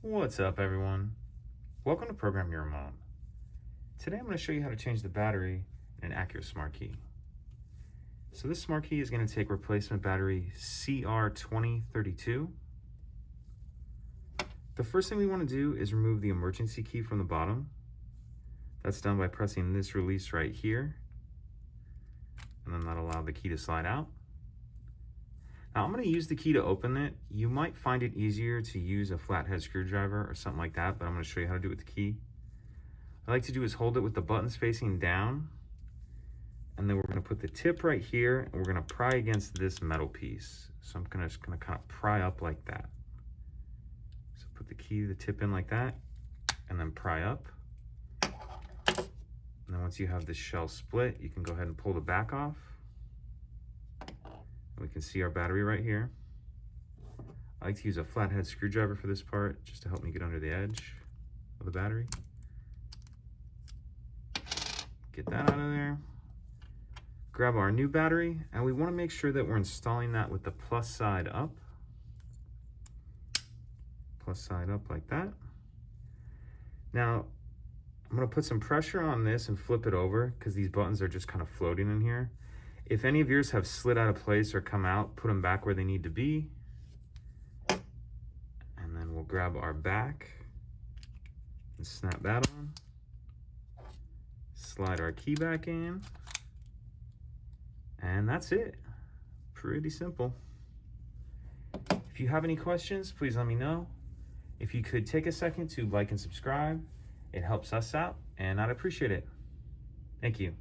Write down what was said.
What's up, everyone? Welcome to Program Your Remote. Today I'm going to show you how to change the battery in an Acura Smart Key. So this Smart Key is going to take replacement battery CR2032. The first thing we want to do is remove the emergency key from the bottom. That's done by pressing this release right here, and then that'll allow the key to slide out. Now I'm going to use the key to open it. You might find it easier to use a flathead screwdriver or something like that, but I'm going to show you how to do it with the key. What I like to do is hold it with the buttons facing down, and then we're going to put the tip right here, and we're going to pry against this metal piece. So I'm just going to kind of pry up like that. So put the tip in like that, and then pry up. And then once you have this shell split, you can go ahead and pull the back off. We can see our battery right here. I like to use a flathead screwdriver for this part, just to help me get under the edge of the battery. Get that out of there. Grab our new battery, and we want to make sure that we're installing that with the plus side up. Plus side up like that. Now, I'm going to put some pressure on this and flip it over, because these buttons are just kind of floating in here. If any of yours have slid out of place or come out, put them back where they need to be. And then we'll grab our back and snap that on. Slide our key back in. And that's it. Pretty simple. If you have any questions, please let me know. If you could take a second to like and subscribe, it helps us out, and I'd appreciate it. Thank you.